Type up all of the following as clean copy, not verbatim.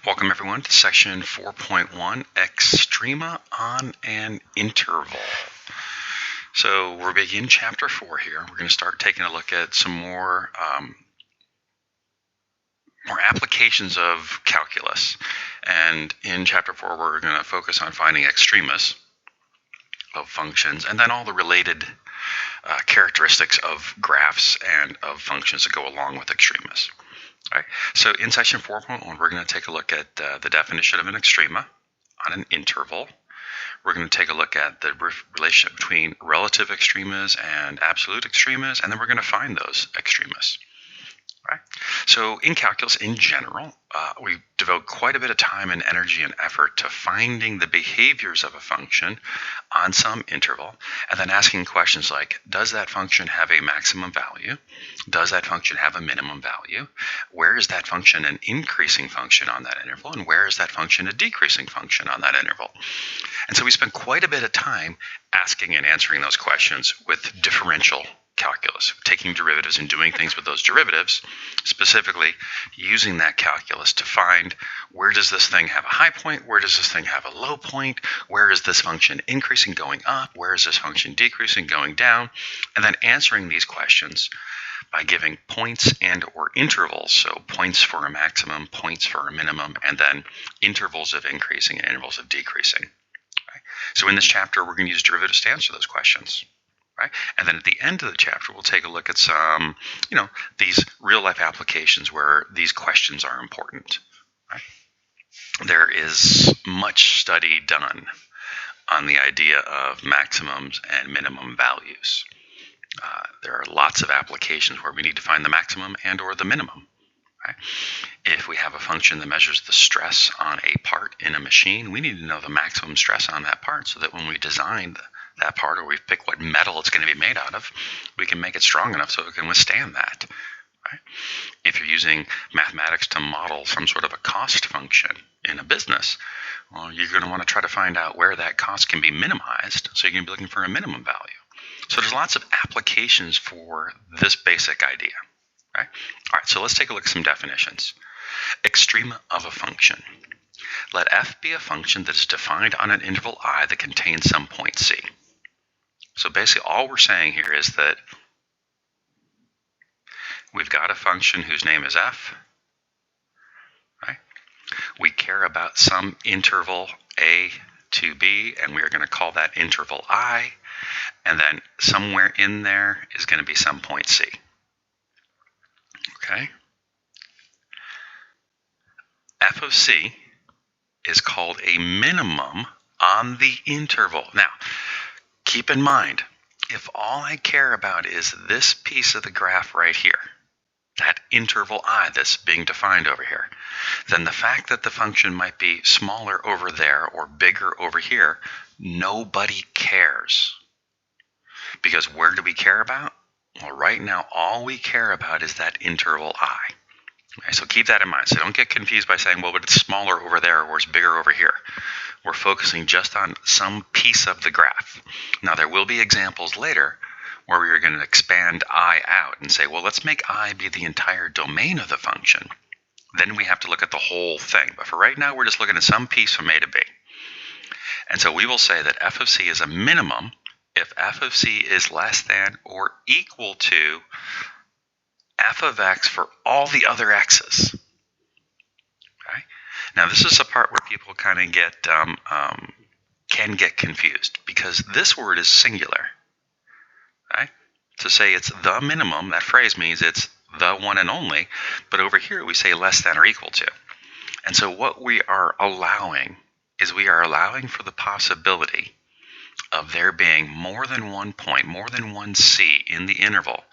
Welcome everyone to section 4.1, Extrema on an interval. So we're beginning chapter 4 here. We're going to start taking a look at some more applications of calculus. And in chapter 4, we're going to focus on finding extremas of functions and then all the related characteristics of graphs and of functions that go along with extremas. All right. So in section 4.1, we're going to take a look at the definition of an extrema on an interval. We're going to take a look at the relationship between relative extremas and absolute extremas, and then we're going to find those extremas. Right. So in calculus in general, we devote quite a bit of time and energy and effort to finding the behaviors of a function on some interval, and then asking questions like, does that function have a maximum value? Does that function have a minimum value? Where is that function an increasing function on that interval? And where is that function a decreasing function on that interval? And so we spend quite a bit of time asking and answering those questions with differential calculus, taking derivatives and doing things with those derivatives, specifically using that calculus to find where does this thing have a high point, where does this thing have a low point, where is this function increasing going up, where is this function decreasing going down, and then answering these questions by giving points and or intervals, so points for a maximum, points for a minimum, and then intervals of increasing and intervals of decreasing. Right? So in this chapter, we're going to use derivatives to answer those questions. Right? And then at the end of the chapter, we'll take a look at some, these real-life applications where these questions are important. Right? There is much study done on the idea of maximums and minimum values. There are lots of applications where we need to find the maximum and or the minimum. Right? If we have a function that measures the stress on a part in a machine, we need to know the maximum stress on that part so that when we design that part, or we pick what metal it's going to be made out of, we can make it strong enough so it can withstand that. Right? If you're using mathematics to model some sort of a cost function in a business, well, you're going to want to try to find out where that cost can be minimized, so you're going to be looking for a minimum value. So there's lots of applications for this basic idea. Right? All right, so let's take a look at some definitions. Extrema of a function. Let f be a function that is defined on an interval I that contains some point c. So basically all we're saying here is that we've got a function whose name is f. Right? We care about some interval a to b, and we're going to call that interval I, and then somewhere in there is going to be some point c. Okay? F of c is called a minimum on the interval. Now, keep in mind, if all I care about is this piece of the graph right here, that interval I that's being defined over here, then the fact that the function might be smaller over there or bigger over here, nobody cares. Because where do we care about? Well, right now, all we care about is that interval I. Okay, so keep that in mind. So don't get confused by saying, well, but it's smaller over there or it's bigger over here. We're focusing just on some piece of the graph. Now, there will be examples later where we're going to expand I out and say, well, let's make I be the entire domain of the function. Then we have to look at the whole thing. But for right now, we're just looking at some piece from A to B. And so we will say that f of c is a minimum if f of c is less than or equal to f of x for all the other x's. Okay? Now, this is a part where people kind of can get confused because this word is singular. Right? To say it's the minimum, that phrase means it's the one and only, but over here we say less than or equal to. And so what we are allowing is we are allowing for the possibility of there being more than one point, more than one c in the interval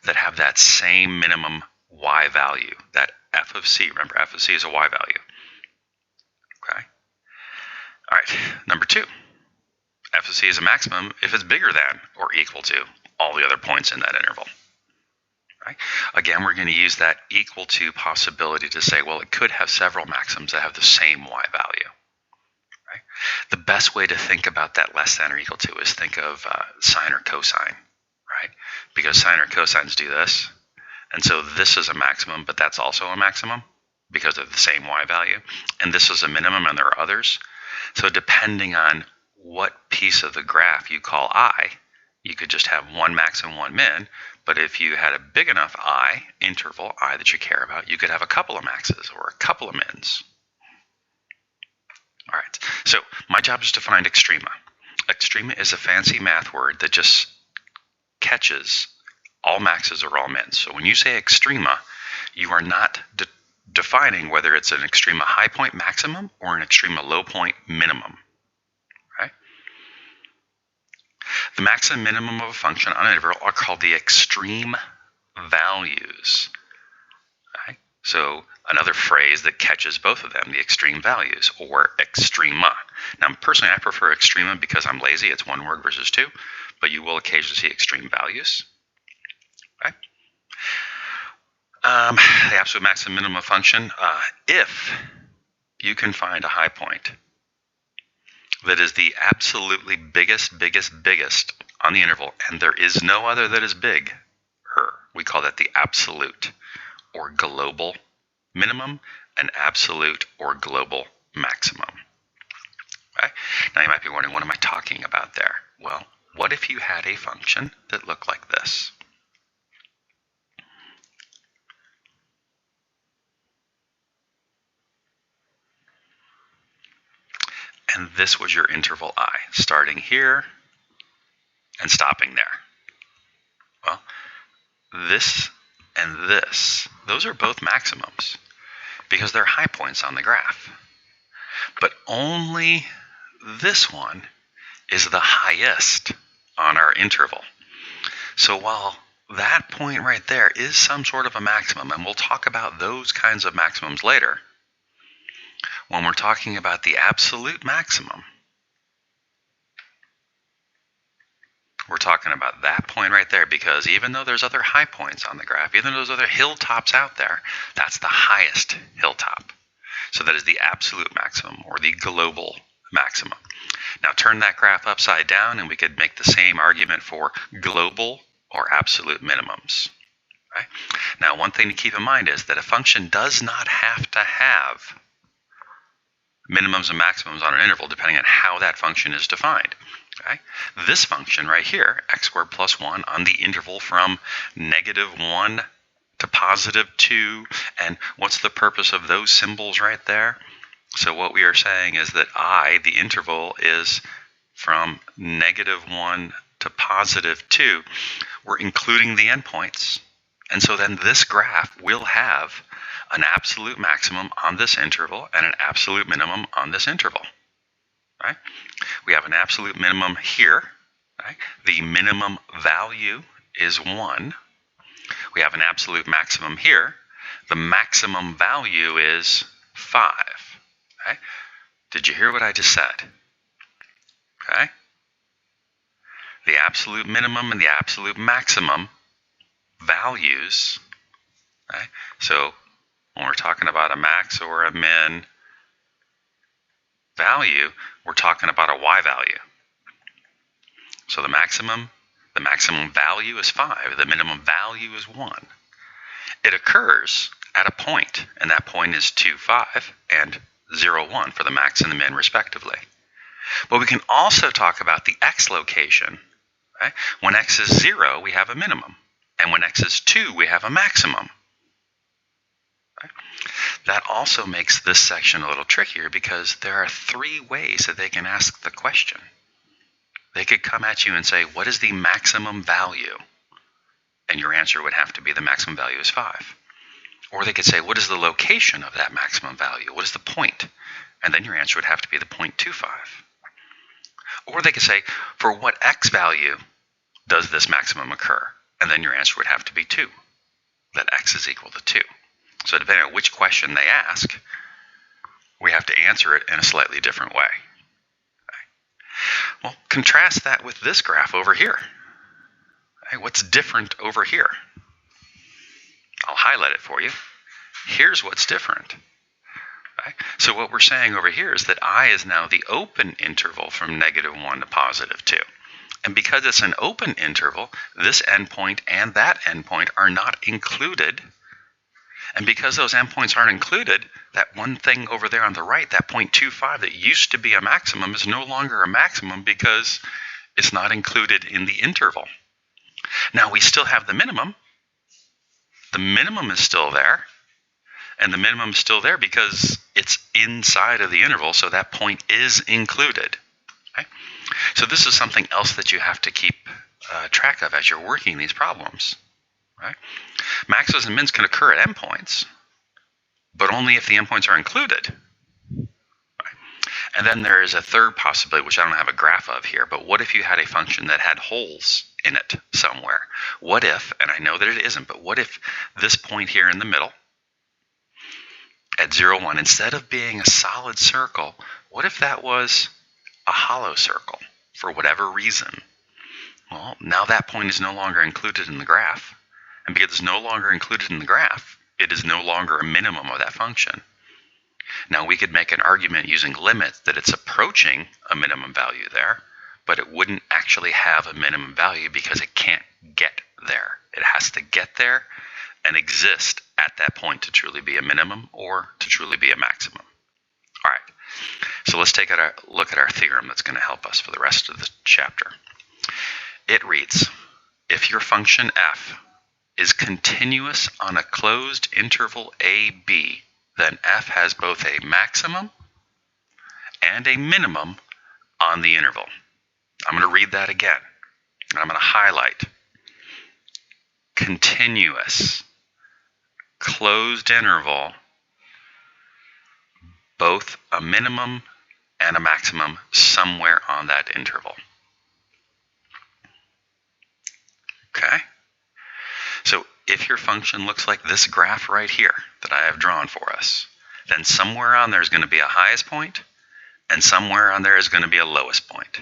that have that same minimum y value, that f of c. Remember, f of c is a y value. Okay? All right, number 2. F of c is a maximum if it's bigger than or equal to all the other points in that interval. Right? Again, we're going to use that equal to possibility to say, well, it could have several maxims that have the same y value. Right? The best way to think about that less than or equal to is think of sine or cosine. Right? Because sine or cosines do this. And so this is a maximum, but that's also a maximum. because of the same y value, and this is a minimum and there are others. So depending on what piece of the graph you call I, you could just have one max and one min, but if you had a big enough I, interval, I that you care about, you could have a couple of maxes or a couple of mins. All right, so my job is to find extrema. Extrema is a fancy math word that just catches all maxes or all mins. So when you say extrema, you are not defining whether it's an extrema high point maximum or an extrema low point minimum. Right? The max and minimum of a function on an interval are called the extreme values. Right? So another phrase that catches both of them, the extreme values, or extrema. Now, personally, I prefer extrema because I'm lazy. It's one word versus two, but you will occasionally see extreme values. Right? The absolute max and minimum function, if you can find a high point that is the absolutely biggest on the interval, and there is no other that is bigger, we call that the absolute or global minimum and absolute or global maximum. Okay? Now you might be wondering, what am I talking about there? Well, what if you had a function that looked like this? And this was your interval I, starting here and stopping there. Well, this and this, those are both maximums because they're high points on the graph. But only this one is the highest on our interval. So while that point right there is some sort of a maximum, and we'll talk about those kinds of maximums later, when we're talking about the absolute maximum, we're talking about that point right there, because even though there's other high points on the graph, even though there's other hilltops out there, that's the highest hilltop. So that is the absolute maximum or the global maximum. Now turn that graph upside down and we could make the same argument for global or absolute minimums. Right? Now one thing to keep in mind is that a function does not have to have minimums and maximums on an interval depending on how that function is defined. Okay? This function right here, x squared plus 1 on the interval from -1 to +2, and what's the purpose of those symbols right there? So what we are saying is that I, the interval, is from -1 to +2. We're including the endpoints, and so then this graph will have an absolute maximum on this interval and an absolute minimum on this interval. Right? We have an absolute minimum here. Right? The minimum value is 1. We have an absolute maximum here. The maximum value is 5. Okay? Did you hear what I just said? Okay? The absolute minimum and the absolute maximum values. Okay? So when we're talking about a max or a min value, we're talking about a y value. So the maximum value is 5. The minimum value is 1. It occurs at a point, and that point is 2, 5, and 0, 1 for the max and the min respectively. But we can also talk about the x location. Right? When x is 0, we have a minimum. And when x is 2, we have a maximum. Right? That also makes this section a little trickier because there are 3 ways that they can ask the question. They could come at you and say, what is the maximum value? And your answer would have to be the maximum value is 5. Or they could say, what is the location of that maximum value? What is the point? And then your answer would have to be the 0.25. Or they could say, for what x value does this maximum occur? And then your answer would have to be 2, that x is equal to 2. So depending on which question they ask, we have to answer it in a slightly different way. Okay. Well, contrast that with this graph over here. Okay, what's different over here? I'll highlight it for you. Here's what's different. Okay. So what we're saying over here is that I is now the open interval from -1 to +2. And because it's an open interval, this endpoint and that endpoint are not included And because those endpoints aren't included, that one thing over there on the right, that 0.25 that used to be a maximum, is no longer a maximum because it's not included in the interval. Now we still have the minimum. The minimum is still there. And the minimum is still there because it's inside of the interval, so that point is included. Okay? So this is something else that you have to keep track of as you're working these problems. Right? Maxes and mins can occur at endpoints, but only if the endpoints are included. Right? And then there is a third possibility, which I don't have a graph of here, but what if you had a function that had holes in it somewhere? What if, and I know that it isn't, but what if this point here in the middle, at 0, 1, instead of being a solid circle, what if that was a hollow circle for whatever reason? Well, now that point is no longer included in the graph. And because it's no longer included in the graph, it is no longer a minimum of that function. Now we could make an argument using limits that it's approaching a minimum value there, but it wouldn't actually have a minimum value because it can't get there. It has to get there and exist at that point to truly be a minimum or to truly be a maximum. All right, so let's take a look at our theorem that's going to help us for the rest of the chapter. It reads, if your function f is continuous on a closed interval AB, then f has both a maximum and a minimum on the interval. I'm going to read that again. I'm going to highlight continuous closed interval, both a minimum and a maximum somewhere on that interval. Okay? So if your function looks like this graph right here that I have drawn for us, then somewhere on there is going to be a highest point, and somewhere on there is going to be a lowest point.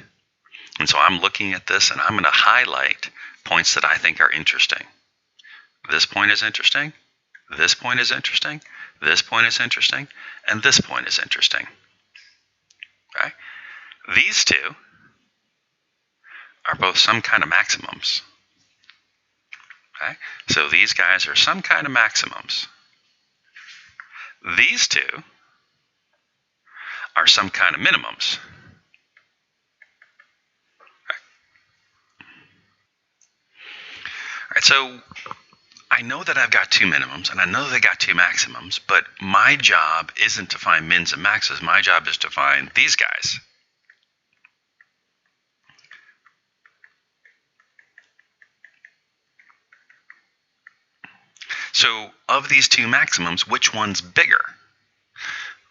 And so I'm looking at this, and I'm going to highlight points that I think are interesting. This point is interesting. This point is interesting. This point is interesting. And this point is interesting. Okay? These two are both some kind of maximums. Okay? So these guys are some kind of maximums. These two are some kind of minimums. Okay. All right, so I know that I've got two minimums, and I know that I got two maximums, but my job isn't to find mins and maxes. My job is to find these guys. So of these two maximums, which one's bigger?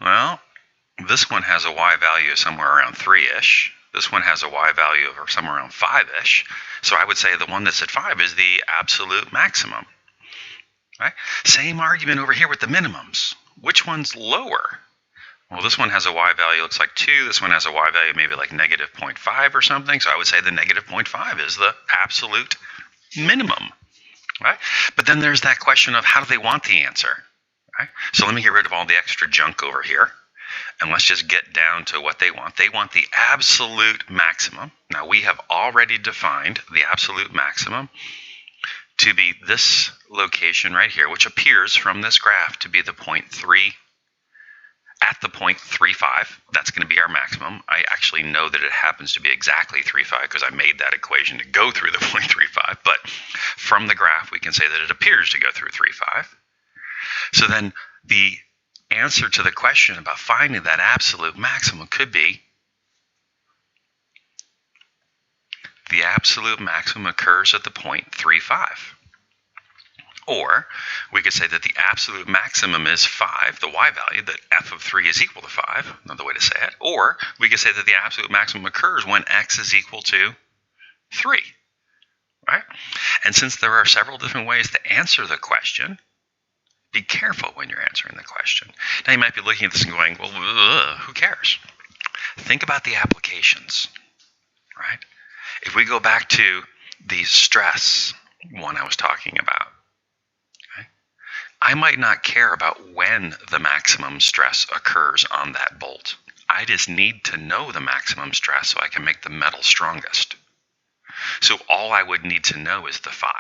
Well, this one has a y value of somewhere around 3-ish. This one has a y value of somewhere around 5-ish. So I would say the one that's at 5 is the absolute maximum. Right? Same argument over here with the minimums. Which one's lower? Well, this one has a y value looks like 2. This one has a y value maybe like negative 0.5 or something. So I would say the negative 0.5 is the absolute minimum. Right? But then there's that question of how do they want the answer? Right? So let me get rid of all the extra junk over here. And let's just get down to what they want. They want the absolute maximum. Now we have already defined the absolute maximum to be this location right here, which appears from this graph to be the 0.3, at the 0.35. That's going to be our maximum. I actually know that it happens to be exactly 3.5 because I made that equation to go through the 0.35, but from the graph we can say that it appears to go through 3.5. So then the answer to the question about finding that absolute maximum could be the absolute maximum occurs at the 0.35. Or we could say that the absolute maximum is 5, the y value, that f of 3 is equal to 5, another way to say it. Or we could say that the absolute maximum occurs when x is equal to 3. Right? And since there are several different ways to answer the question, be careful when you're answering the question. Now you might be looking at this and going, well, who cares? Think about the applications, right? If we go back to the stress one I was talking about, okay, I might not care about when the maximum stress occurs on that bolt. I just need to know the maximum stress so I can make the metal strongest. So all I would need to know is the 5.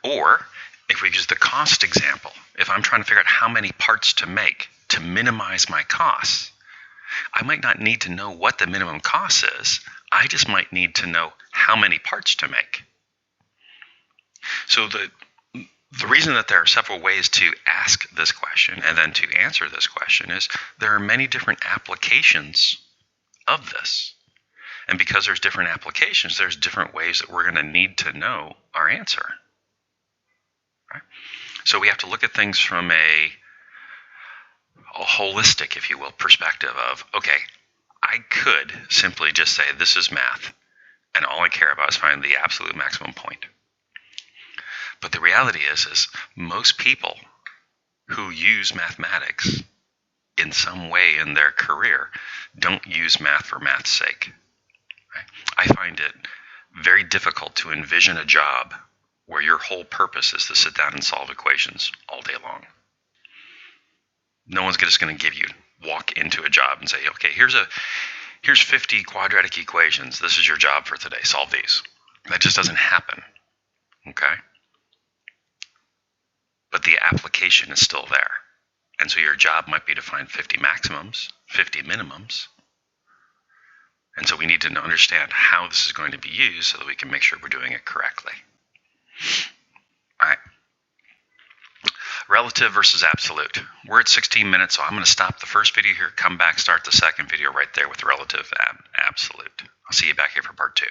Or if we use the cost example, if I'm trying to figure out how many parts to make to minimize my costs, I might not need to know what the minimum cost is. I just might need to know how many parts to make. So the reason that there are several ways to ask this question and then to answer this question is there are many different applications of this. And because there's different applications, there's different ways that we're going to need to know our answer. Right? So we have to look at things from a holistic, if you will, perspective of, okay, I could simply just say this is math, and all I care about is finding the absolute maximum point. But the reality is most people who use mathematics in some way in their career don't use math for math's sake. Right? I find it very difficult to envision a job where your whole purpose is to sit down and solve equations all day long. No one's just going to walk into a job and say, okay, here's 50 quadratic equations. This is your job for today. Solve these. That just doesn't happen. Okay? But the application is still there. And so your job might be to find 50 maximums, 50 minimums. And so we need to understand how this is going to be used so that we can make sure we're doing it correctly. All right. Relative versus absolute. We're at 16 minutes, so I'm going to stop the first video here, come back, start the second video right there with relative and absolute. I'll see you back here for part 2.